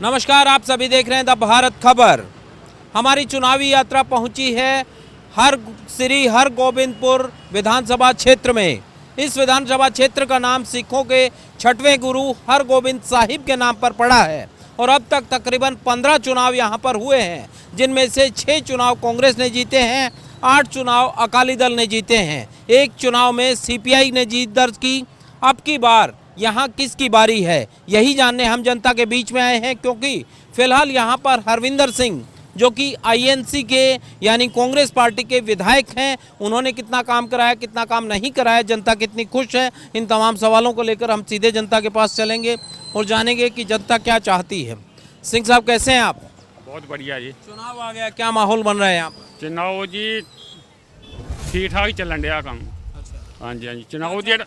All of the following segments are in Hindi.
नमस्कार, आप सभी देख रहे हैं द भारत खबर। हमारी चुनावी यात्रा पहुंची है श्री हरगोबिंदपुर विधानसभा क्षेत्र में। इस विधानसभा क्षेत्र का नाम सिखों के छठवें गुरु हरगोबिंद साहिब के नाम पर पड़ा है और अब तक तकरीबन 15 चुनाव यहां पर हुए हैं, जिनमें से 6 चुनाव कांग्रेस ने जीते हैं, 8 चुनाव अकाली दल ने जीते हैं, 1 चुनाव में सीपीआई ने जीत दर्ज की। अब की बार यहाँ किसकी बारी है, यही जानने हम जनता के बीच में आए हैं, क्योंकि फिलहाल यहाँ पर हरविंदर सिंह जो कि आईएनसी के यानी कांग्रेस पार्टी के विधायक हैं, उन्होंने कितना काम कराया, कितना काम नहीं कराया, जनता कितनी खुश है, इन तमाम सवालों को लेकर हम सीधे जनता के पास चलेंगे और जानेंगे कि जनता क्या चाहती है। सिंह साहब, कैसे हैं आप? बहुत बढ़िया जी। चुनाव आ गया, क्या माहौल बन रहा है यहाँ पर? चुनाव जी ठीक ठाक चलन दिया काम। हाँ जी, हाँ जी। चुनाव जी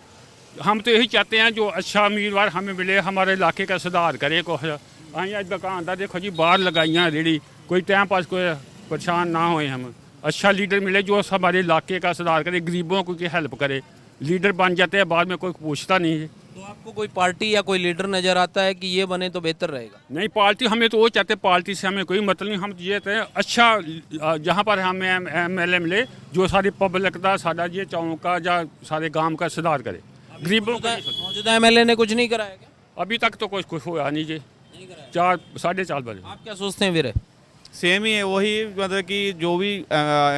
हम तो यही चाहते हैं जो अच्छा उम्मीदवार हमें मिले, हमारे इलाके का सुधार करे। कुछ अं दुकानदार देखो जी बाहर लगाइया रेड़ी, कोई टाइम पास कोई परेशान ना होए, हम अच्छा लीडर मिले जो हमारे इलाके का सुधार करे, गरीबों को की हेल्प करे। लीडर बन जाते हैं बाद में कोई पूछता नहीं है। तो आपको कोई पार्टी या कोई लीडर नजर आता है कि ये बने तो बेहतर रहेगा? नहीं, पार्टी हमें तो वो चाहते, पार्टी से हमें कोई मतलब नहीं। हम ये चाहते हैं अच्छा जहाँ पर हमें एमएलए मिले जो सारी पब्लिक का सारा ये चौक का या सारे गांव का सुधार करे। गरीबों का मौजूदा एमएलए ने कुछ नहीं कराया क्या? अभी तक तो कुछ हुआ नहीं जी। नहीं कराया। 4-4.5 बजे। आप क्या सोचते हैं वीरे? सेम ही है, वही मतलब कि जो भी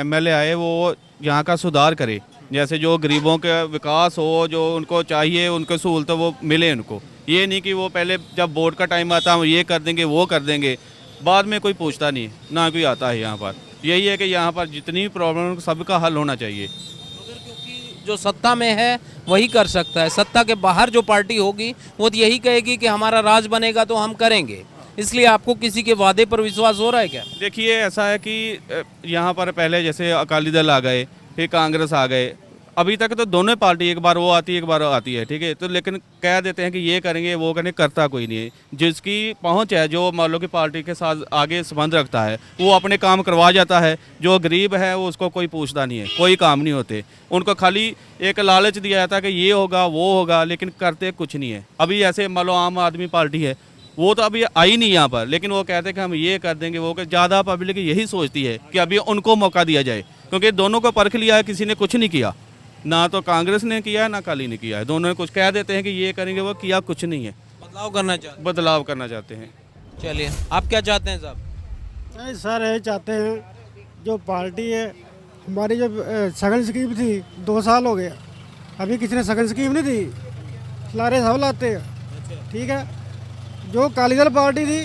एमएलए आए वो यहाँ का सुधार करे, जैसे जो गरीबों का विकास हो, जो उनको चाहिए उनको सहूलत वो मिले उनको। ये नहीं कि वो पहले जब वोट का टाइम आता है हम ये कर देंगे वो कर देंगे, बाद में कोई पूछता नहीं, ना कोई आता है यहाँ पर। यही है कि यहाँ पर जितनी प्रॉब्लम सबका हल होना चाहिए। क्योंकि जो सत्ता में है वही कर सकता है, सत्ता के बाहर जो पार्टी होगी वो तो यही कहेगी कि हमारा राज बनेगा तो हम करेंगे। इसलिए आपको किसी के वादे पर विश्वास हो रहा है क्या? देखिए, ऐसा है कि यहाँ पर पहले जैसे अकाली दल आ गए, फिर कांग्रेस आ गए, अभी तक तो दोनों पार्टी एक बार वो आती है एक बार आती है, ठीक है। तो लेकिन कह देते हैं कि ये करेंगे वो करेंगे, करता कोई नहीं है। जिसकी पहुंच है, जो मान लो कि पार्टी के साथ आगे संबंध रखता है, वो अपने काम करवा जाता है। जो गरीब है वो उसको कोई पूछता नहीं है, कोई काम नहीं होते। उनको खाली एक लालच दिया जाता है कि ये होगा वो होगा, लेकिन करते कुछ नहीं है। अभी ऐसे मान लो आम आदमी पार्टी है, वो तो अभी आई नहीं यहाँ पर, लेकिन वो कहते हैं कि हम ये कर देंगे वो कर। ज़्यादा पब्लिक यही सोचती है कि अभी उनको मौका दिया जाए, क्योंकि दोनों को परख लिया है, किसी ने कुछ नहीं किया, ना तो कांग्रेस ने किया है ना अकाली ने किया है। दोनों ने कुछ कह देते हैं कि ये करेंगे वो, किया कुछ नहीं है। बदलाव करना चाहते हैं। चलिए, आप क्या चाहते हैं साहब? नहीं सर, ये चाहते हैं जो पार्टी है हमारी, जो सघन स्कीम थी 2 साल हो गया, अभी किसी ने सघन स्कीम नहीं दी। लारे सब लाते हैं, ठीक है। जो अकाली दल पार्टी थी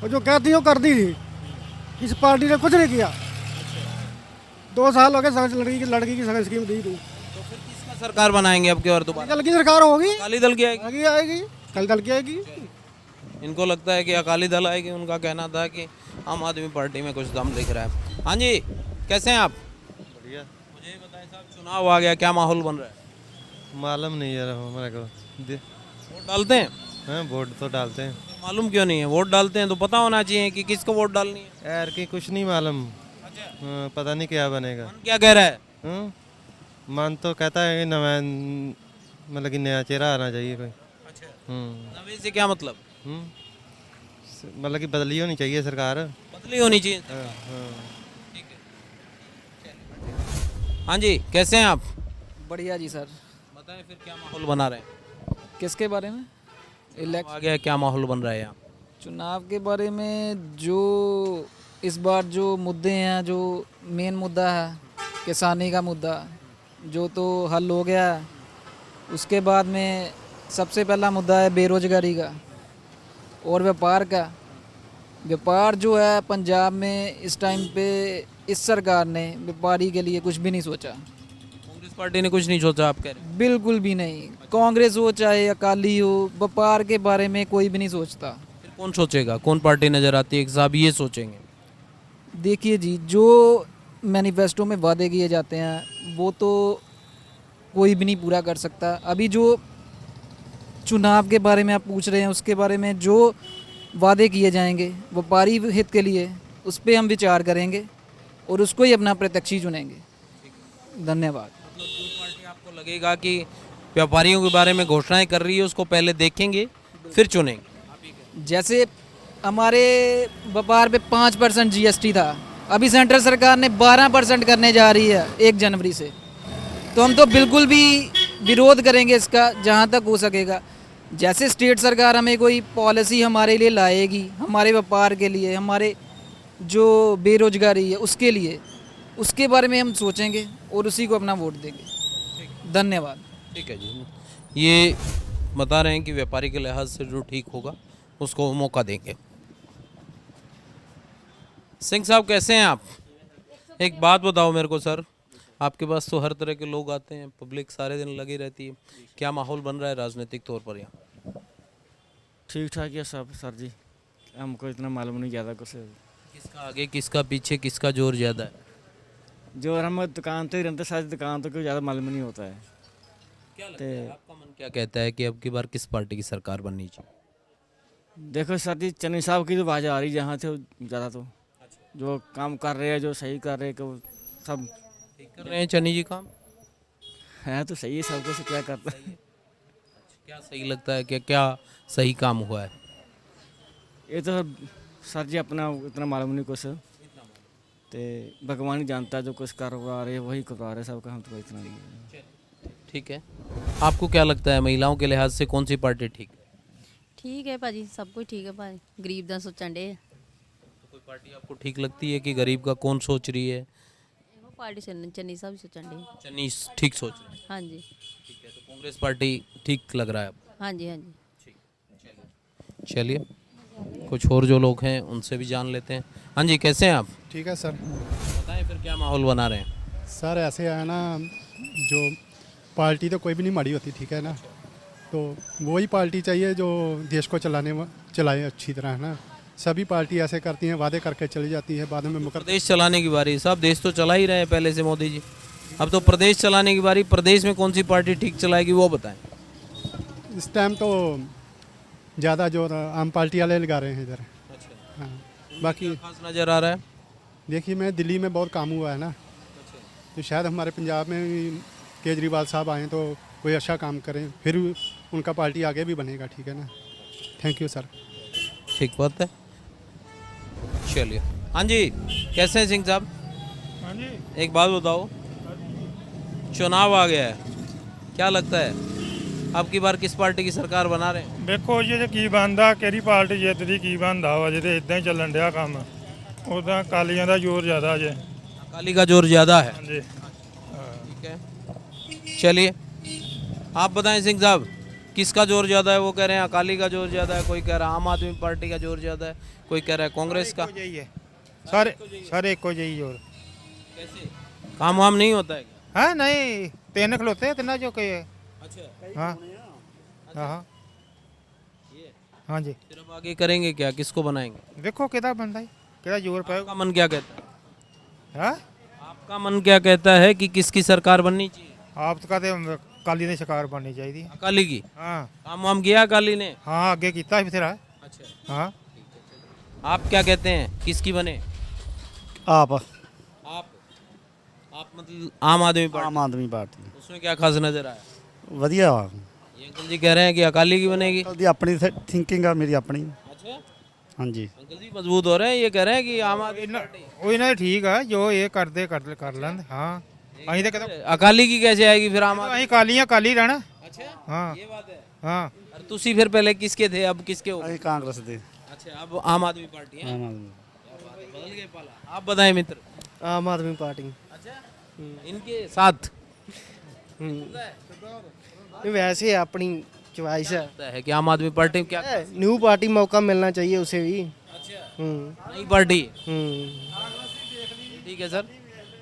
और जो कहती वो करती थी, इस पार्टी ने कुछ नहीं किया। 2 साल हो गए लड़की की सघन स्कीम दी थी। तो फिर किसका सरकार बनाएंगे अब की और दोबारा? अकाली दल की सरकार होगी, अकाली दल की आएगी? आएगी अकाली दल की आएगी। इनको लगता है कि अकाली दल आएगी, उनका कहना था कि आम आदमी पार्टी में कुछ दम दिख रहा है। हाँ जी, कैसे हैं आप? बढ़िया। मुझे ये बताएं साहब, चुनाव आ गया, क्या माहौल बन रहा है? मालूम नहीं यार हमारे को। वोट डालते हैं? हाँ, वोट तो डालते हैं। तो मालूम क्यों नहीं है? वोट डालते हैं तो पता होना चाहिए कि किसको वोट डालनी है। यार की कुछ नहीं मालूम। हाँ, पता नहीं क्या बनेगा। मन क्या कह रहा है? हाँ, मन तो कहता है कि मतलब कि नया चेहरा आना चाहिए कोई। अच्छा, नवे से क्या मतलब? मतलब कि बदली होनी चाहिए सरकार। बदली होनी चाहिए। हाँ, हाँ। ठीक है। हाँ जी, कैसे हैं आप? बढ़िया जी सर। बताएं फिर क्या माहौल बना रहे हैं? किसके बारे में? आ गया, क्या माहौल बन रहा है यहाँ? चुनाव के बारे में जो इस बार जो मुद्दे हैं, जो मेन मुद्दा है किसानी का मुद्दा, जो तो हल हो गया है। उसके बाद में सबसे पहला मुद्दा है बेरोजगारी का और व्यापार का। व्यापार जो है पंजाब में इस टाइम पे इस सरकार ने व्यापारी के लिए कुछ भी नहीं सोचा। कांग्रेस पार्टी ने कुछ नहीं सोचा, आप कह रहे हैं? बिल्कुल भी नहीं। कांग्रेस हो चाहे अकाली हो, व्यापार के बारे में कोई भी नहीं सोचता। फिर कौन सोचेगा? कौन पार्टी नजर आती है कि साहब ये सोचेंगे? देखिए जी, जो मैनिफेस्टो में वादे किए जाते हैं वो तो कोई भी नहीं पूरा कर सकता। अभी जो चुनाव के बारे में आप पूछ रहे हैं, उसके बारे में जो वादे किए जाएंगे व्यापारी हित के लिए, उस पर हम विचार करेंगे और उसको ही अपना प्रत्याशी चुनेंगे। धन्यवाद। मतलब जो पार्टी आपको लगेगा कि व्यापारियों के बारे में घोषणाएं कर रही है उसको पहले देखेंगे फिर चुनेंगे। जैसे हमारे व्यापार पे 5% GST था, अभी सेंट्रल सरकार ने 12% करने जा रही है 1 जनवरी से। तो हम तो बिल्कुल भी विरोध करेंगे इसका जहाँ तक हो सकेगा। जैसे स्टेट सरकार हमें कोई पॉलिसी हमारे लिए लाएगी, हमारे व्यापार के लिए, हमारे जो बेरोजगारी है उसके लिए, उसके बारे में हम सोचेंगे और उसी को अपना वोट देंगे। धन्यवाद। ठीक है जी, ये बता रहे हैं कि व्यापारी के लिहाज से जो ठीक होगा उसको मौका देंगे। सिंह साहब कैसे हैं आप? एक बात बताओ मेरे को सर, आपके पास तो हर तरह के लोग आते हैं, पब्लिक सारे दिन लगी रहती है, क्या माहौल बन रहा है राजनीतिक तौर पर यहाँ? ठीक ठाक है सब सर जी, हमको इतना मालूम नहीं ज़्यादा कुछ। किसका आगे किसका पीछे किसका जोर ज़्यादा है? जो हम दुकान तो ही रहते सारी दुकान तो कोई ज़्यादा मालूम नहीं होता है। क्या लगता है, आपका मन क्या कहता है कि अब की बार किस पार्टी की सरकार बननी चाहिए? देखो सर जी, चन्नी साहब की तो आवाज़ आ रही जहाँ से ज़्यादा, तो जो काम कर रहे हैं, जो सही कर रहे हैं, वो सब ठीक कर रहे हैं चन्नी जी काम? है तो सही है, सब कुछ क्या करता है। क्या सही लगता है, क्या क्या सही काम हुआ है? ये तो सर जी अपना इतना मालूम नहीं कुछ, तो भगवान ही जानता है, जो कुछ करवा रहे वही करवा रहे सबका, हम तो इतना नहीं है। ठीक है, आपको क्या लगता है महिलाओं के लिहाज से कौन सी पार्टी ठीक है? ठीक है भाजी, सब कुछ ठीक है भाजी, गरीब दा सोचन डे। तो कोई पार्टी आपको ठीक लगती है कि गरीब का कौन सोच रही है? वो पार्टी चन्नी साहब सोचन डे। चन्नी ठीक सोच रही है। हाँ जी, ठीक है, तो कांग्रेस पार्टी ठीक लग रहा है आपको? हाँ जी, हाँ जी। चलिए कुछ और जो लोग हैं उनसे भी जान लेते हैं। हाँ जी, कैसे हैं आप? ठीक है सर। बताएं फिर क्या माहौल बना रहे हैं? सर ऐसे है ना, जो पार्टी तो कोई भी नहीं माड़ी होती, ठीक है ना, तो वही पार्टी चाहिए जो देश को चलाए अच्छी तरह, है ना। सभी पार्टी ऐसे करती हैं, वादे करके चली जाती है, बाद में मुकर। प्रदेश चलाने की बारी साहब, देश तो चला ही रहे हैं पहले से मोदी जी, अब तो प्रदेश चलाने की बारी। प्रदेश में कौन सी पार्टी ठीक चलाएगी वो बताएं। इस टाइम तो ज़्यादा जो आम पार्टी वाले लगा रहे हैं इधर। हाँ, बाकी खास नज़र आ रहा है? देखिए, मैं दिल्ली में बहुत काम हुआ है ना, तो शायद हमारे पंजाब में भी केजरीवाल साहब आए तो कोई अच्छा काम करें, फिर उनका पार्टी आगे भी बनेगा, ठीक है ना। Thank you sir. ठीक बात है। चलिए, हाँ जी, कैसे हैं सिंह साहब? हाँ जी, एक बात बताओ, चुनाव आ गया है, क्या लगता है अब की बार किस पार्टी की सरकार बना रहे हैं? देखो ਜੀ ਜੇ ਕੀ ਬਣਦਾ, ਕਿਹੜੀ ਪਾਰਟੀ ਜਿੱਤਦੀ, ਕੀ ਬਣਦਾ ਵਾ, ਜੇ ਤੇ ਇਦਾਂ ਹੀ ਚੱਲਣ ਡਿਆ ਕੰਮ। ਉਦਾਂ ਅਕਾਲੀਆਂ ਦਾ ਜ਼ੋਰ ਜ਼ਿਆਦਾ ਜੇ। अकाली का जोर ज़्यादा है। ਹਾਂਜੀ, ठीक है, चलिए आप बताएं सिंह साहब, किसका जोर ज़्यादा है? वो कह रहे हैं अकाली का जोर ज़्यादा है, कोई कह रहा है आम आदमी पार्टी का जोर ज़्यादा है, कोई कह रहा है कांग्रेस का। ਸਾਰੇ ਇੱਕੋ ਜਿਹੀ ਜ਼ੋਰ। कैसे काम वाम नहीं होता है क्या? ਹਾਂ ਨਹੀਂ, ਤਿੰਨ ਖਲੋਤੇ ਤਿੰਨਾਂ ਚੋਂ ਕੇ। अच्छा, ਹਾਂ ਹਾਂ ਹਾਂਜੀ, फिर अब आगे करेंगे क्या, किसको बनाएंगे? ਵੇਖੋ ਕਿਹਦਾ ਬਣਦਾ ਹੈ, ਕਿਹਦਾ ਜ਼ੋਰ ਪਏਗਾ। आपका मन क्या कहता है? ਹਾਂ आपका मन क्या कहता है कि किसकी सरकार बननी चाहिए? ਆਪ ਤਾਂ ਕਹਤੇ ਅਕਾਲੀ ਦੀ ਸ਼ਿਕਾਰ ਬਣਨੀ ਚਾਹੀਦੀ। अकाली की? ਹਾਂ काम वाम किया अकाली ने? ਹਾਂ ਅੱਗੇ ਕੀਤਾ ਸੀ ਬਥੇਰਾ। अच्छा, ਹਾਂ आप क्या कहते हैं किसकी बने? आप आप मतलब आम आदमी पार्टी? आम आदमी पार्टी उसमें क्या खास नजर आया? ਵਧੀਆ ਵਾ। ये अंकल जी कह रहे हैं कि अकाली की बनेगी। ਦੀ ਆਪਣੀ ਥਿੰਕਿੰਗ ਆ, ਮੇਰੀ ਆਪਣੀ। अच्छा, ਹਾਂਜੀ, अंकल जी मजबूत हो रहे हैं, ये कह रहे हैं कि आम आदमी पार्टी। ਉਹ ਇਹਨਾਂ ਦੇ ਠੀਕ ਆ, ਜੋ ਇਹ ਕਰਦੇ ਕਰ ਲੈਂਦੇ। ਹਾਂ ਅਸੀਂ ਤਾਂ ਕਹਤੇ अकाली की कैसे आएगी फिर आम आदमी? ਅਸੀਂ ਕਾਲੀ ਰਹਿਣਾ। अच्छा, ਹਾਂ ये बात है। ਹਾਂ और तुसी फिर पहले किसके थे, अब किसके हो? ਅਸੀਂ ਕਾਂਗਰਸ ਦੇ। अच्छा, अब आम आदमी पार्टी है। आम आदमी बदल गए पाला। आप बताएं मित्र। आम आदमी पार्टी। अच्छा, इनके साथ वैसे अपनी चॉइस है, लगता है कि आम आदमी पार्टी में क्या? न्यू पार्टी मौका मिलना चाहिए उसे भी। अच्छा, नई पार्टी। ठीक है सर,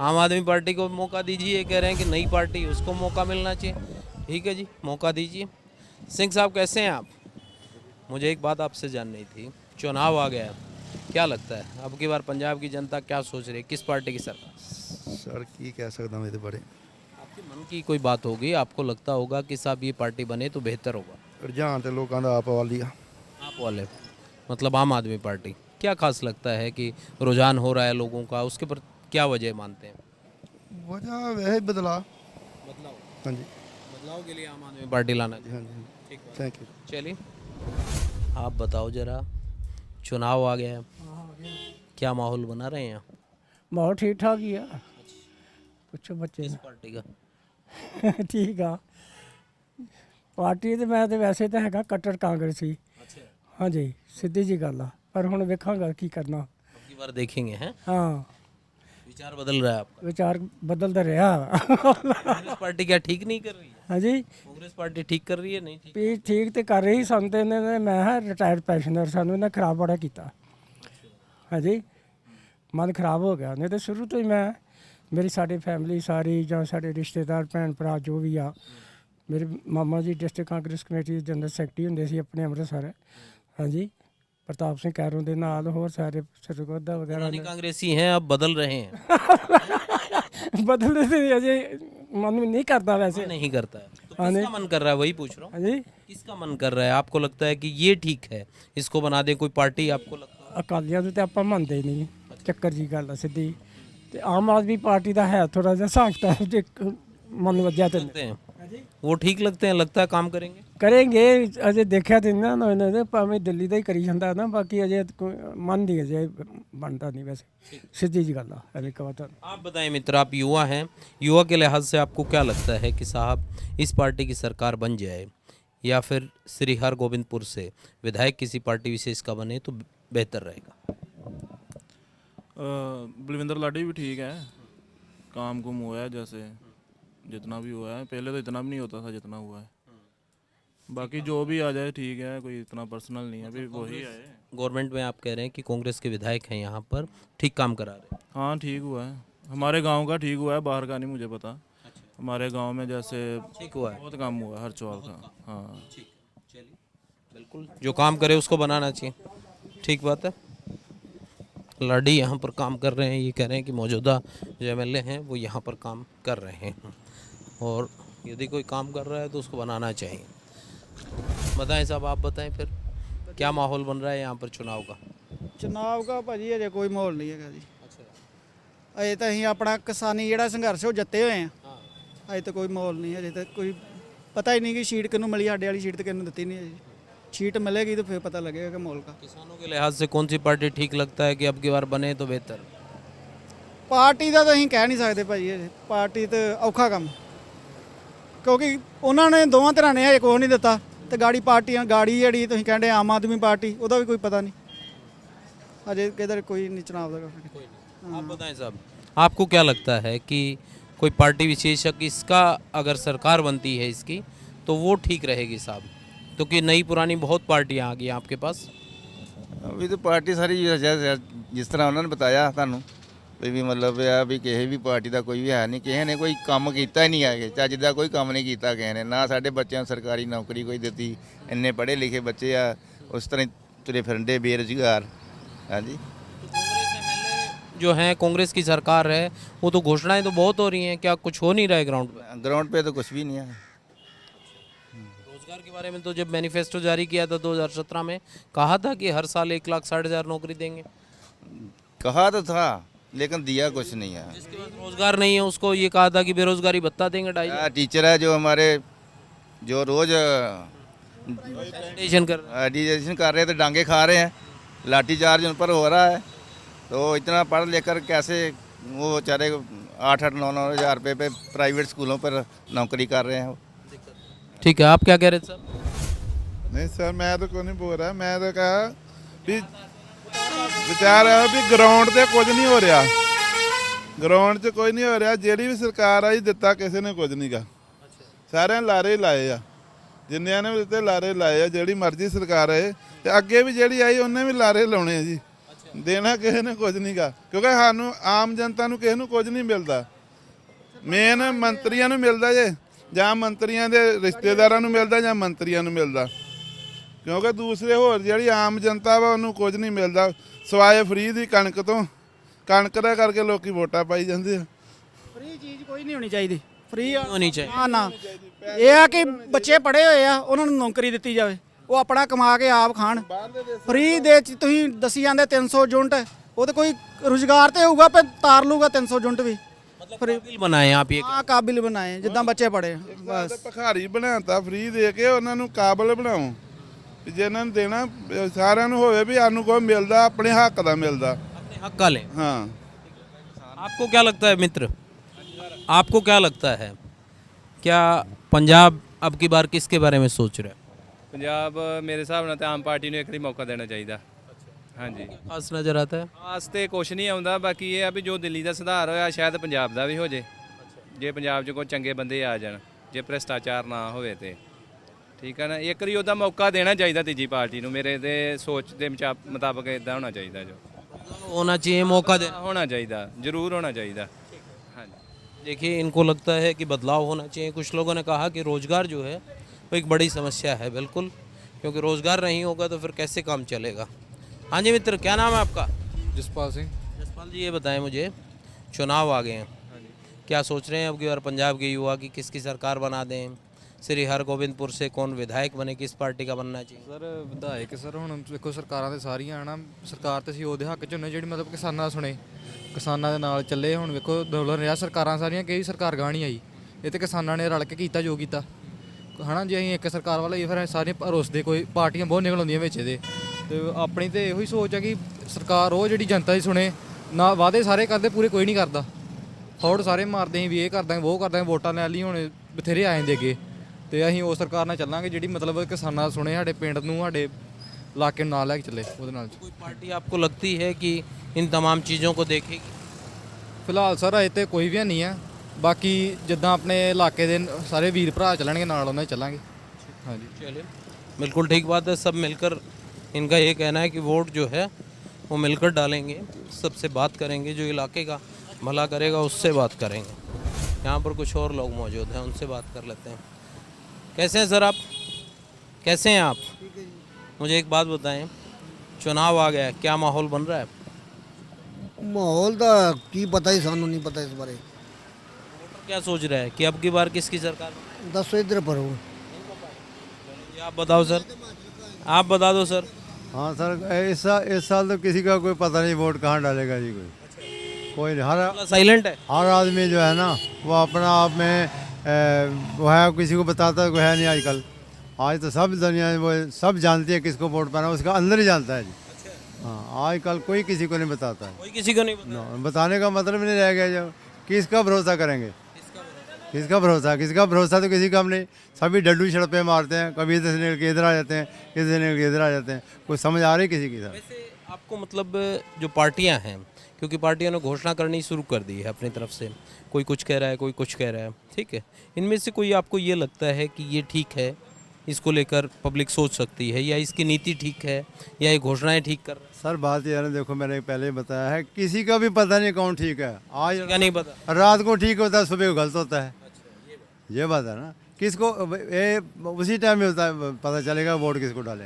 आम आदमी पार्टी को मौका दीजिए, कह रहे हैं कि नई पार्टी उसको मौका मिलना चाहिए। ठीक है जी, मौका दीजिए। सिंह साहब कैसे हैं आप? मुझे एक बात आपसे जाननी थी, चुनाव आ गया है, क्या लगता है अब की बार पंजाब की जनता क्या सोच रही है, किस पार्टी की सरकार? सर की कह सकता मैं तो बड़े आपके मन की कोई बात होगी, आपको लगता होगा कि साहब ये पार्टी बने तो बेहतर होगा। रुझान तो लोगों का आप वाली आ। आप वाले मतलब आम आदमी पार्टी, क्या खास लगता है कि रुझान हो रहा है लोगों का, उसके पर क्या वजह मानते हैं? वजह वह बदलाव। बदलाव, हाँ जी, बदलाव के लिए आम आदमी पार्टी लाना चाहिए। हाँ जी, ठीक है, थैंक यू। चलिए आप बताओ जरा, चुनाव आ गया है, क्या माहौल बना रहे हैं यहाँ? माहौल ठीक ठाक ही है। ਪੁੱਛੋ ਬੱਚੇ किस पार्टी का? ਠੀਕ ਆ ਪਾਰਟੀ ਤੇ ਮੈਂ ਤੇ ਵੈਸੇ ਤਾਂ ਹੈਗਾ ਕੱਟੜ ਕਾਂਗਰਸੀ। ਹਾਂਜੀ ਸਿੱਧੀ ਜੀ ਗੱਲ ਆ, ਪਰ ਹੁਣ ਵੇਖਾਂਗਾ ਕੀ ਕਰਨਾ। अबकी बार देखेंगे हैं, ਹਾਂ विचार बदल रहा है आपका? ਵਿਚਾਰ ਬਦਲਦਾ ਰਿਹਾ। कांग्रेस पार्टी क्या ठीक नहीं कर रही है? ਹਾਂਜੀ कांग्रेस पार्टी ठीक कर रही है नहीं ठीक? ਵੀ ਠੀਕ ਤੇ ਕਰ ਰਹੀ ਸਾਨੂੰ ਤੇ ਇਹਨਾਂ ਨੇ, ਮੈਂ ਹਾਂ ਰਿਟਾਇਰਡ ਪੈਨਸ਼ਨਰ, ਸਾਨੂੰ ਇਹਨਾਂ ਖਰਾਬ ਬੜਾ ਕੀਤਾ। ਹਾਂਜੀ ਮਨ ਖਰਾਬ ਹੋ ਗਿਆ, ਨਹੀਂ ਤਾਂ ਸ਼ੁਰੂ ਤੋਂ ਹੀ ਮੈਂ, ਮੇਰੀ ਸਾਡੀ ਫੈਮਿਲੀ ਸਾਰੀ ਜਾਂ ਸਾਡੇ ਰਿਸ਼ਤੇਦਾਰ ਭੈਣ ਭਰਾ ਜੋ ਵੀ ਆ, ਮੇਰੇ ਮਾਮਾ ਜੀ ਡਿਸਟ੍ਰਿਕਟ ਕਾਂਗਰਸ ਕਮੇਟੀ ਦੇ ਜਨਰਲ ਸੈਕਟਰੀ ਹੁੰਦੇ ਸੀ ਆਪਣੇ ਅੰਮ੍ਰਿਤਸਰ। ਹਾਂਜੀ ਪ੍ਰਤਾਪ ਸਿੰਘ ਕੈਰੋਂ ਦੇ ਨਾਲ ਹੋਰ ਸਾਰੇ ਸਰਗੋਦਾ ਵਗੈਰਾ पुरानी कांग्रेसी हैं, अब बदल रहे हैं। ਬਦਲਦੇ ਤੇ ਅਜੇ ਮਨ ਨਹੀਂ ਕਰਦਾ ਵੈਸੇ। नहीं करता है तो हाँ, किसका मन कर रहा है, वही पूछ रहा हूँ। ਹਾਂਜੀ किसका मन कर रहा है? आपको लगता है कि ये ठीक है, इसको बना दें कोई पार्टी, आपको लगता है? ਅਕਾਲੀਆਂ ਨੂੰ ਤੇ ਆਪਾਂ ਮੰਨਦੇ ਹੀ ਨਹੀਂ, ਚੱਕਰ ਜੀ ਗੱਲ ਆ ਸਿੱਧੀ। ਤੇ ਆਮ ਆਦਮੀ ਪਾਰਟੀ ਦਾ ਹੈ ਥੋੜਾ ਜਿਹਾ ਹਿਸਾਬ ਕਿਤਾਬ ਜੇ ਮਨ ਵੱਜਿਆ ਤੇ लगते हैं वो ठीक लगते हैं, लगता है काम करेंगे। ਕਰਾਂਗੇ। ਅਜੇ ਦੇਖਿਆ ਤੇ ਨਾ ਇਹਨਾਂ ਨੇ, ਭਾਵੇਂ ਦਿੱਲੀ ਦਾ ਹੀ ਕਰੀ ਜਾਂਦਾ ਨਾ, ਬਾਕੀ ਅਜੇ ਕੋਈ ਮਨ ਨਹੀਂ ਅਜੇ ਬਣਦਾ ਨਹੀਂ ਵੈਸੇ, ਸਿੱਧੀ ਜੀ ਗੱਲ ਆ ਐਵੇਂ ਕਹਾਂ ਤਾਂ। आप बताएं मित्र, आप युवा हैं, युवा के लिहाज से आपको क्या लगता है कि साहब इस पार्टी की सरकार बन जाए या फिर श्री हरगोबिंदपुर से विधायक किसी पार्टी विशेष का बने तो बेहतर रहेगा? बलविंदर लाडी भी ठीक है, काम कुम हुआ है, जैसे जितना भी हुआ है, पहले तो इतना भी नहीं होता था जितना हुआ है। बाकी जो भी आ जाए ठीक है, कोई इतना पर्सनल नहीं है, अभी वही आए। गवर्नमेंट में आप कह रहे हैं कि कांग्रेस के विधायक हैं यहाँ पर, ठीक काम करा रहे हैं। हाँ ठीक हुआ है, हमारे गांव का ठीक हुआ है, बाहर का नहीं मुझे पता। हमारे गांव में जैसे ठीक हुआ है, बहुत काम हुआ है हर चौल का। हाँ चलिए बिल्कुल, जो काम करे उसको बनाना चाहिए, ठीक बात है। लाडी यहाँ पर काम कर रहे हैं, ये कह रहे हैं कि मौजूदा जो एमएलए हैं वो यहाँ पर काम कर रहे हैं, और यदि कोई काम कर रहा है तो उसको बनाना चाहिए। बताएं साहब, आप बताएं फिर क्या माहौल बन रहा है यहाँ पर चुनाव का? ਚੁਣਾਵ ਦਾ ਭਾਜੀ ਅਜੇ ਕੋਈ ਮਾਹੌਲ ਨਹੀਂ ਹੈਗਾ ਜੀ। ਅਜੇ ਤਾਂ ਅਸੀਂ ਆਪਣਾ ਕਿਸਾਨੀ ਜਿਹੜਾ ਸੰਘਰਸ਼ ਉਹ ਜਿੱਤੇ ਹੋਏ ਆ। ਅਜੇ ਤਾਂ ਕੋਈ ਮਾਹੌਲ ਨਹੀਂ, ਅਜੇ ਤਾਂ ਕੋਈ ਪਤਾ ਹੀ ਨਹੀਂ ਕਿ ਸੀਟ ਕਿਹਨੂੰ ਮਿਲੀ, ਸਾਡੇ ਵਾਲੀ ਸੀਟ ਤੇ ਕਿਹਨੂੰ ਦਿੱਤੀ ਨਹੀਂ ਜੀ। सीट मिलेगी तो फिर पता लगेगा कि माहौल का। किसानों के लिहाज से कौन सी पार्टी ठीक लगता है कि अब की बार बने तो बेहतर? ਪਾਰਟੀ ਦਾ ਤਾਂ ਅਸੀਂ ਕਹਿ ਨਹੀਂ ਸਕਦੇ ਭਾਜੀ, ਇਹ ਪਾਰਟੀ ਤੇ ਔਖਾ ਕੰਮ, ਕਿਉਂਕਿ ਉਹਨਾਂ ਨੇ ਦੋਵਾਂ ਧਿਰਾਂ ਨੇ ਹਜੇ ਕੁਛ ਨਹੀਂ ਦਿੱਤਾ, ਤੇ ਗਾੜੀ ਪਾਰਟੀਆਂ ਗਾੜੀ ਜਿਹੜੀ ਤੁਸੀਂ ਕਹਿੰਦੇ ਆਮ ਆਦਮੀ ਪਾਰਟੀ, ਉਹਦਾ ਵੀ ਕੋਈ ਪਤਾ ਨਹੀਂ ਅਜੇ ਕਿਧਰ ਕੋਈ ਨਹੀਂ ਚੁਣਾਵ ਦਾ। आप बताएं साहब, आपको क्या लगता है कि कोई पार्टी विशेषज्ञ इसका अगर सरकार बनती है इसकी तो वो ठीक रहेगी साहब? तो कि नई पुरानी बहुत पार्टियां आ गई आपके पास? अभी तो पार्टी सारी जिस तरह उन्होंने बताया ਤੁਹਾਨੂੰ ਵੀ ਮਤਲਬ ਆ ਵੀ ਕਿਸੇ ਵੀ ਪਾਰਟੀ ਦਾ ਕੋਈ ਵੀ ਹੈ ਨਹੀਂ, ਕਿਸੇ ਨੇ ਕੋਈ ਕੰਮ ਕੀਤਾ ਹੀ ਨਹੀਂ ਹੈ, ਚੱਜ ਦਾ ਕੋਈ ਕੰਮ ਨਹੀਂ ਕੀਤਾ ਕਿਸੇ ਨੇ, ਨਾ ਸਾਡੇ ਬੱਚਿਆਂ ਨੂੰ ਸਰਕਾਰੀ ਨੌਕਰੀ ਕੋਈ ਦਿੱਤੀ, ਇੰਨੇ ਪੜ੍ਹੇ ਲਿਖੇ ਬੱਚੇ ਆ ਉਸ ਤਰ੍ਹਾਂ ਤੁਰੇ ਫਿਰਦੇ ਬੇਰੁਜ਼ਗਾਰ। ਹਾਂਜੀ जो है कांग्रेस की सरकार है, वो तो घोषणाएं तो बहुत हो रही हैं, क्या कुछ हो नहीं रहा है ग्राउंड पे? ग्राउंड पे तो कुछ भी नहीं है। रोजगार के बारे में तो जब मैनिफेस्टो जारी किया था 2017 में, कहा था कि हर साल 1,60,000 नौकरी देंगे। कहा तो था लेकिन दिया कुछ नहीं है। जिसके पास रोजगार नहीं है उसको ये कहा था कि बेरोजगारी भत्ता देंगे 2,500। टीचर है जो हमारे जो रोज सैनिटेशन कर एडिशन कर रहे हैं तो डांगे खा रहे हैं, लाठी चार्ज उन पर हो रहा है, तो इतना पढ़ लेकर कैसे वो बेचारे 8-9 हज़ार रुपये पे प्राइवेट स्कूलों पर नौकरी कर रहे हैं। ठीक है, आप क्या कह रहे थे सर? नहीं सर, मैं तो कोई नहीं बोल रहा, मैं तो कहा भी विचार है भी ग्राउंड ਤੇ ਕੁਝ ਨਹੀਂ ਹੋ ਰਿਹਾ, ਗਰਾਊਂਡ 'ਚ ਕੋਈ ਨਹੀਂ ਹੋ ਰਿਹਾ, ਜਿਹੜੀ ਵੀ ਸਰਕਾਰ ਆਈ ਦਿੱਤਾ ਕਿਸੇ ਨੇ ਕੁਝ ਨਹੀਂਗਾ, ਸਾਰਿਆਂ ਨੇ ਲਾਰੇ ਲਾਏ ਆ, ਜਿੰਨਿਆਂ ਨੇ ਵੀ ਦਿੱਤੇ ਲਾਰੇ ਲਾਏ ਆ, ਜਿਹੜੀ ਮਰਜ਼ੀ ਸਰਕਾਰ ਆਏ ਤੇ ਅੱਗੇ ਵੀ ਜਿਹੜੀ ਆਈ ਉਹਨੇ ਵੀ ਲਾਰੇ ਲਾਉਣੇ ਆ ਜੀ, ਦੇਣਾ ਕਿਸੇ ਨੇ ਕੁਝ ਨਹੀਂਗਾ, ਕਿਉਂਕਿ ਸਾਨੂੰ ਆਮ ਜਨਤਾ ਨੂੰ ਕਿਸੇ ਨੂੰ ਕੁਝ ਨਹੀਂ ਮਿਲਦਾ, ਮੇਨ ਮੰਤਰੀਆਂ ਨੂੰ ਮਿਲਦਾ ਜੇ, ਜਾਂ ਮੰਤਰੀਆਂ ਦੇ ਰਿਸ਼ਤੇਦਾਰਾਂ ਨੂੰ ਮਿਲਦਾ ਜਾਂ ਮੰਤਰੀਆਂ ਨੂੰ ਮਿਲਦਾ, ਕਿਉਂਕਿ ਦੂਸਰੇ ਹੋਰ ਜਿਹੜੀ ਆਮ ਜਨਤਾ ਵਾ ਉਹਨੂੰ ਕੁਝ ਨਹੀਂ ਮਿਲਦਾ ਸਵਾਏ ਫ੍ਰੀ ਦੀ ਕਣਕ ਤੋਂ, ਕਣਕ ਦਾ ਕਰਕੇ ਲੋਕੀ ਵੋਟਾਂ ਪਾਈ ਜਾਂਦੇ ਆ। ਫ੍ਰੀ ਚੀਜ਼ ਕੋਈ ਨਹੀਂ ਹੋਣੀ ਚਾਹੀਦੀ, ਫ੍ਰੀ होनी चाहिए। ਹਾਂ ਨਾ, ਇਹ ਆ ਕਿ ਬੱਚੇ ਪੜ੍ਹੇ ਹੋਏ ਆ ਉਹਨਾਂ ਨੂੰ ਨੌਕਰੀ ਦਿੱਤੀ ਜਾਵੇ, ਉਹ ਆਪਣਾ ਕਮਾ ਕੇ ਆਪ ਖਾਣ। ਫ੍ਰੀ ਦੇ ਚ ਤੁਸੀਂ ਦੱਸੀ ਜਾਂਦੇ 300 ਯੂਨਿਟ, ਉਹ ਤਾਂ ਕੋਈ ਰੁਜ਼ਗਾਰ ਤੇ ਹੋਊਗਾ ਪਰ ਤਾਰ ਲੂਗਾ 300 ਯੂਨਿਟ ਵੀ। काबिल बनाए आप ये? ਹਾਂ ਕਾਬਿਲ ਬਣਾਏ ਜਿੱਦਾਂ ਬੱਚੇ ਪੜ੍ਹੇ ਬਸ। ਭਿਖਾਰੀ ਬਣਾਤਾ ਫ੍ਰੀ ਦੇ ਕੇ, ਉਹਨਾਂ ਨੂੰ ਕਾਬਲ ਬਣਾਓ, ਵੀ ਜੇ ਇਹਨਾਂ ਨੂੰ ਦੇਣਾ ਸਾਰਿਆਂ ਨੂੰ ਹੋਵੇ ਵੀ ਸਾਨੂੰ ਕੋਈ ਮਿਲਦਾ ਆਪਣੇ ਹੱਕ ਦਾ ਮਿਲਦਾ। अपने हक का लें। ਹਾਂ आपको क्या लगता है मित्र, आपको क्या लगता है, क्या पंजाब अब की बार किसके बारे में सोच रहा है? ਪੰਜਾਬ ਮੇਰੇ ਹਿਸਾਬ ਨਾਲ ਤਾਂ ਆਮ ਪਾਰਟੀ ਨੂੰ ਇੱਕ ਵਾਰੀ ਮੌਕਾ ਦੇਣਾ ਚਾਹੀਦਾ। ਹਾਂਜੀ खास नजर आता है? ਖਾਸ ਤੇ ਕੁਛ ਨਹੀਂ ਆਉਂਦਾ, ਬਾਕੀ ਇਹ ਆ ਵੀ ਜੋ ਦਿੱਲੀ ਦਾ ਸੁਧਾਰ ਹੋਇਆ ਸ਼ਾਇਦ ਪੰਜਾਬ ਦਾ ਵੀ ਹੋ ਜੇ, ਜੇ ਪੰਜਾਬ 'ਚ ਕੋਈ ਚੰਗੇ ਬੰਦੇ ਆ ਜਾਣ, ਜੇ ਭ੍ਰਿਸ਼ਟਾਚਾਰ ਨਾ ਹੋਵੇ ਤੇ ਠੀਕ ਹੈ ਨਾ। ਇੱਕ ਵਾਰੀ ਉਹਦਾ ਮੌਕਾ ਦੇਣਾ ਚਾਹੀਦਾ ਤੀਜੀ ਪਾਰਟੀ ਨੂੰ, ਮੇਰੇ ਤੇ ਸੋਚ ਦੇ ਮੁਤਾਬਕ ਇਦਾਂ ਹੋਣਾ ਚਾਹੀਦਾ, ਜੋ होना चाहिए, मौका देना। ਹੋਣਾ ਚਾਹੀਦਾ, ਜ਼ਰੂਰ ਹੋਣਾ ਚਾਹੀਦਾ। देखिए, इनको लगता है कि बदलाव होना चाहिए। कुछ लोगों ने कहा कि रोज़गार जो है वो एक बड़ी समस्या है, बिल्कुल, क्योंकि रोज़गार नहीं होगा तो फिर कैसे काम चलेगा। हाँ जी मित्र, क्या नाम है आपका? जसपाल सिंह। जसपाल जी, ये बताएं मुझे, चुनाव आ गए हैं, क्या सोच रहे हैं अब की बार पंजाब के युवा की किसकी सरकार बना दें? श्री हरगोबिंदपुर से कौन विधायक बने, किस पार्टी का बनना चाहिए? ਸਰ ਵਿਧਾਇਕ ਸਰ ਹੁਣ ਦੇਖੋ ਸਰਕਾਰਾਂ ਤੇ ਸਾਰੀਆਂ ਹਨ, ਸਰਕਾਰ ਤੇ ਅਸੀਂ ਉਹਦੇ ਹੱਕ 'ਚ ਹੁੰਦੇ ਜਿਹੜੀ ਮਤਲਬ ਕਿਸਾਨਾਂ ਦਾ ਸੁਣੇ, ਕਿਸਾਨਾਂ ਦੇ ਨਾਲ ਚੱਲੇ। ਹੁਣ ਵੇਖੋ ਅੰਦੋਲਨ ਰਿਹਾ ਸਰਕਾਰਾਂ ਸਾਰੀਆਂ, ਕਈ ਸਰਕਾਰ ਗਾਹ ਨਹੀਂ ਆਈ, ਇਹ ਤੇ ਕਿਸਾਨਾਂ ਨੇ ਰਲ ਕੇ ਕੀਤਾ ਜੋ ਕੀਤਾ ਹਨਾ। ਜੇ ਅਸੀਂ ਇੱਕ ਸਰਕਾਰ ਵਾਲਾ ਹੀ ਫਿਰ ਸਾਰੀਆਂ ਭਰੋਸਦੇ ਕੋਈ ਪਾਰਟੀਆਂ ਬਹੁਤ ਨਿਕਲ ਆਉਂਦੀਆਂ ਵਿੱਚ ਇਹਦੇ, ਤੇ ਆਪਣੀ ਤੇ ਇਹੋ ਹੀ ਸੋਚ ਹੈ ਕਿ ਸਰਕਾਰ ਉਹ ਜਿਹੜੀ ਜਨਤਾ ਦੀ ਸੁਣੇ ਨਾ। ਵਾਅਦੇ ਸਾਰੇ ਕਰਦੇ, ਪੂਰੇ ਕੋਈ ਨਹੀਂ ਕਰਦਾ। ਫੌੜ ਸਾਰੇ ਮਾਰਦੇ ਸੀ ਵੀ ਇਹ ਕਰ ਦਾਂਗੇ ਉਹ ਕਰ ਦਾਂਗੇ, ਵੋਟਾਂ ਲੈ ਲਈ, ਹੁਣ ਬਥੇਰੇ ਆ ਜਾਂਦੇ ਅੱਗੇ। ਤੇ ਅਸੀਂ ਉਸ ਸਰਕਾਰ ਨਾਲ ਚੱਲਾਂਗੇ ਜਿਹੜੀ ਮਤਲਬ ਕਿਸਾਨਾਂ ਸੁਣੇ, ਸਾਡੇ ਪਿੰਡ ਨੂੰ ਸਾਡੇ ਇਲਾਕੇ ਨੂੰ ਨਾਲ ਲੈ ਕੇ ਚੱਲੇ ਉਹਦੇ ਨਾਲ। कोई पार्टी आपको लगती है कि इन तमाम चीज़ों को देखेगी? ਫਿਲਹਾਲ ਸਰ ਅਜੇ ਤੇ ਕੋਈ ਵੀ ਨਹੀਂ ਹੈ, ਬਾਕੀ ਜਿੱਦਾਂ ਆਪਣੇ ਇਲਾਕੇ ਦੇ ਸਾਰੇ ਵੀਰ ਭਰਾ ਚੱਲਣਗੇ ਨਾਲ ਉਹਨਾਂ 'ਚ ਚੱਲਾਂਗੇ। ਹਾਂਜੀ चलिए, बिल्कुल ठीक बात है। सब मिलकर, इनका ये कहना है कि वोट जो है वो मिलकर डालेंगे, सबसे बात करेंगे, जो इलाके का भला करेगा उससे बात करेंगे। यहाँ पर कुछ और लोग मौजूद हैं, उनसे बात कर लेते हैं। कैसे हैं सर आप, कैसे हैं आप? मुझे एक बात बताएं, चुनाव आ गया है, क्या माहौल बन रहा है? माहौल का की पता ही, सानू नहीं पता इस बारे। क्या सोच रहा है कि अब की बार किसकी सरकार? दसो इधर पर हो। ये आप बताओ सर, आप बता दो सर। हाँ सर, इस साल तो किसी का कोई पता नहीं वोट कहाँ डालेगा जी, कोई नहीं। साइलेंट है। हर आदमी जो है ना वो अपना आप में वो है, किसी को बताता कोई है नहीं आजकल। आज तो सब दुनिया वो सब जानती है किसको वोट पाना, उसका अंदर ही जानता है जी। हाँ, आजकल कोई किसी को नहीं बताता है। कोई किसी को नहीं पता। बताने का मतलब नहीं रह गया, जब किसका भरोसा करेंगे, किसका भरोसा तो किसी का हम नहीं। सभी डड्डू सड़पे मारते हैं, कभी इधर से निकल के इधर आ जाते हैं, इधर से निकल के इधर आ जाते हैं, कोई समझ आ रही किसी की सर? वैसे आपको मतलब जो पार्टियां हैं, क्योंकि पार्टियों ने घोषणा करनी शुरू कर दी है अपनी तरफ से, कोई कुछ कह रहा है, कोई कुछ कह रहा है, ठीक है, इनमें से कोई आपको ये लगता है कि ये ठीक है, इसको लेकर पब्लिक सोच सकती है, या इसकी नीति ठीक है, या ये घोषणाएं ठीक कर रहा है? सर बात यह है ना, देखो मैंने पहले ही बताया है, किसी का भी पता नहीं कौन ठीक है। आज क्या नहीं पता, रात को ठीक होता है, सुबह को गलत होता है। ये बात है ना, किसको ये उसी टाइम में होता है, पता चलेगा वोट किसको डाले।